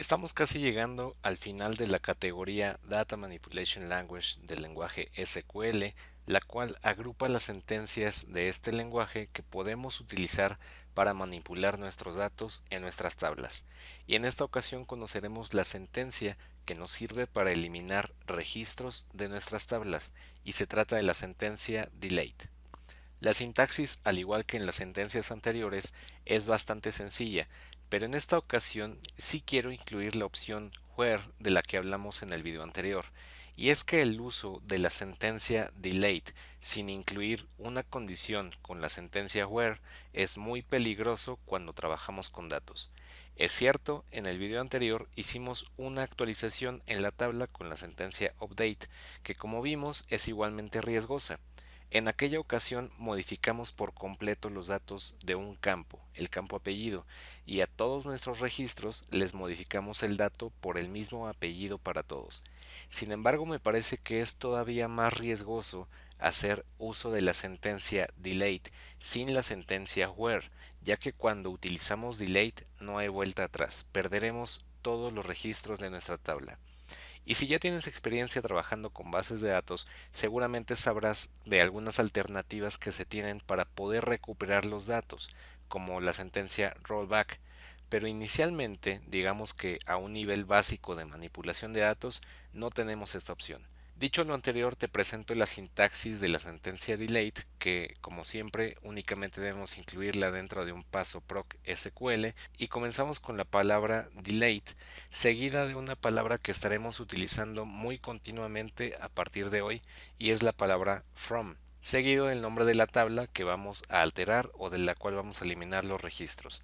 Estamos casi llegando al final de la categoría Data Manipulation Language del lenguaje SQL, la cual agrupa las sentencias de este lenguaje que podemos utilizar para manipular nuestros datos en nuestras tablas. Y en esta ocasión conoceremos la sentencia que nos sirve para eliminar registros de nuestras tablas, y se trata de la sentencia delete. La sintaxis, al igual que en las sentencias anteriores, es bastante sencilla, pero en esta ocasión sí quiero incluir la opción where de la que hablamos en el video anterior, y es que el uso de la sentencia delete sin incluir una condición con la sentencia where es muy peligroso cuando trabajamos con datos. Es cierto, en el video anterior hicimos una actualización en la tabla con la sentencia update, que como vimos es igualmente riesgosa. En aquella ocasión modificamos por completo los datos de un campo, el campo apellido, y a todos nuestros registros les modificamos el dato por el mismo apellido para todos. Sin embargo, me parece que es todavía más riesgoso hacer uso de la sentencia delete sin la sentencia where, ya que cuando utilizamos delete no hay vuelta atrás, perderemos todos los registros de nuestra tabla. Y si ya tienes experiencia trabajando con bases de datos, seguramente sabrás de algunas alternativas que se tienen para poder recuperar los datos, como la sentencia rollback. Pero inicialmente, digamos que a un nivel básico de manipulación de datos, no tenemos esta opción. Dicho lo anterior, te presento la sintaxis de la sentencia delete, que, como siempre, únicamente debemos incluirla dentro de un paso proc SQL, y comenzamos con la palabra delete, seguida de una palabra que estaremos utilizando muy continuamente a partir de hoy, y es la palabra from, seguido del nombre de la tabla que vamos a alterar o de la cual vamos a eliminar los registros.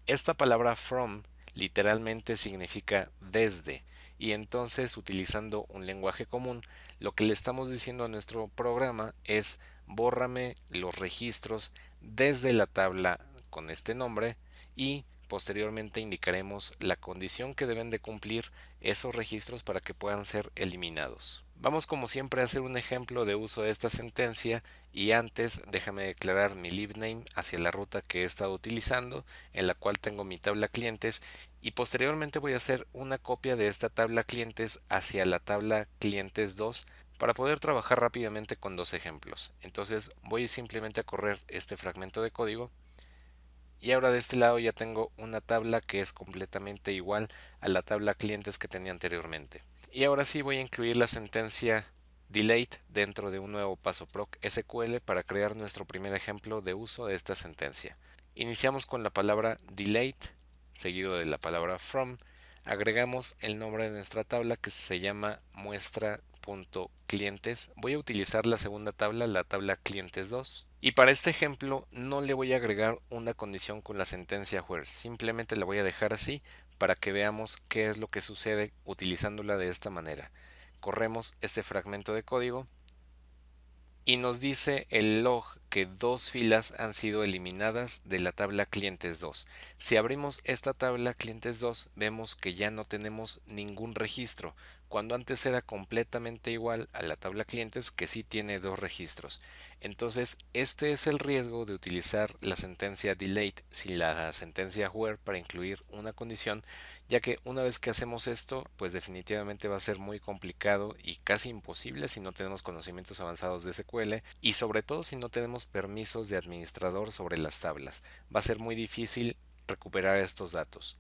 Esta palabra from literalmente significa desde, y entonces, utilizando un lenguaje común, lo que le estamos diciendo a nuestro programa es bórrame los registros desde la tabla con este nombre, y posteriormente indicaremos la condición que deben de cumplir esos registros para que puedan ser eliminados. Vamos, como siempre, a hacer un ejemplo de uso de esta sentencia, y antes déjame declarar mi libname hacia la ruta que he estado utilizando, en la cual tengo mi tabla clientes, y posteriormente voy a hacer una copia de esta tabla clientes hacia la tabla clientes 2 para poder trabajar rápidamente con dos ejemplos. Entonces voy simplemente a correr este fragmento de código, y ahora de este lado ya tengo una tabla que es completamente igual a la tabla clientes que tenía anteriormente. Y ahora sí voy a incluir la sentencia delete dentro de un nuevo paso proc SQL para crear nuestro primer ejemplo de uso de esta sentencia. Iniciamos con la palabra delete, seguido de la palabra from. Agregamos el nombre de nuestra tabla, que se llama muestra.clientes. Voy a utilizar la segunda tabla, la tabla clientes 2. Y para este ejemplo no le voy a agregar una condición con la sentencia where, simplemente la voy a dejar así para que veamos qué es lo que sucede utilizándola de esta manera. Corremos este fragmento de código y nos dice el log que dos filas han sido eliminadas de la tabla clientes 2. Si abrimos esta tabla clientes 2, vemos que ya no tenemos ningún registro, cuando antes era completamente igual a la tabla clientes, que sí tiene dos registros. Entonces, este es el riesgo de utilizar la sentencia delete sin la sentencia where para incluir una condición, ya que una vez que hacemos esto, pues definitivamente va a ser muy complicado y casi imposible si no tenemos conocimientos avanzados de SQL, y sobre todo si no tenemos permisos de administrador sobre las tablas. Va a ser muy difícil recuperar estos datos.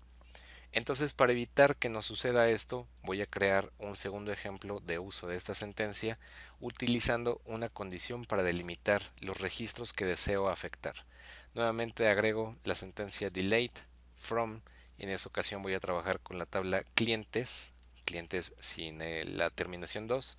Entonces, para evitar que nos suceda esto, voy a crear un segundo ejemplo de uso de esta sentencia utilizando una condición para delimitar los registros que deseo afectar. Nuevamente agrego la sentencia delete from, y en esa ocasión voy a trabajar con la tabla clientes, clientes sin la terminación 2,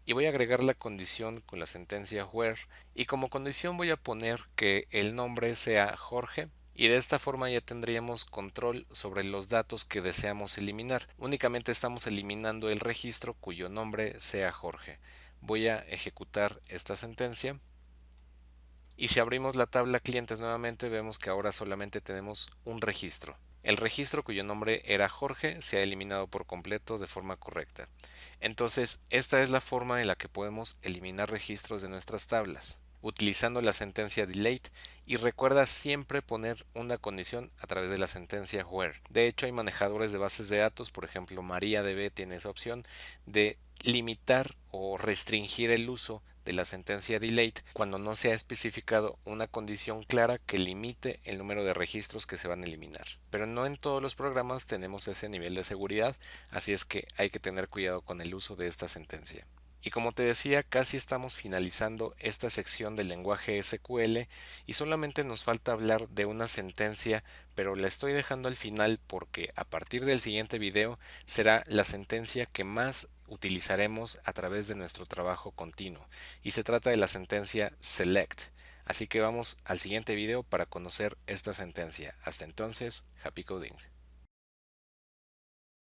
y voy a agregar la condición con la sentencia where, y como condición voy a poner que el nombre sea Jorge, y de esta forma ya tendríamos control sobre los datos que deseamos eliminar. Únicamente estamos eliminando el registro cuyo nombre sea Jorge. Voy a ejecutar esta sentencia, y si abrimos la tabla clientes nuevamente, vemos que ahora solamente tenemos un registro. El registro cuyo nombre era Jorge se ha eliminado por completo de forma correcta. Entonces, esta es la forma en la que podemos eliminar registros de nuestras tablas. utilizando la sentencia delete, y recuerda siempre poner una condición a través de la sentencia where. De hecho, hay manejadores de bases de datos, por ejemplo MariaDB tiene esa opción de limitar o restringir el uso de la sentencia delete cuando no se ha especificado una condición clara que limite el número de registros que se van a eliminar. Pero no en todos los programas tenemos ese nivel de seguridad, así es que hay que tener cuidado con el uso de esta sentencia. Y como te decía, casi estamos finalizando esta sección del lenguaje SQL y solamente nos falta hablar de una sentencia, pero la estoy dejando al final porque a partir del siguiente video será la sentencia que más utilizaremos a través de nuestro trabajo continuo, y se trata de la sentencia select. Así que vamos al siguiente video para conocer esta sentencia. Hasta entonces, happy coding.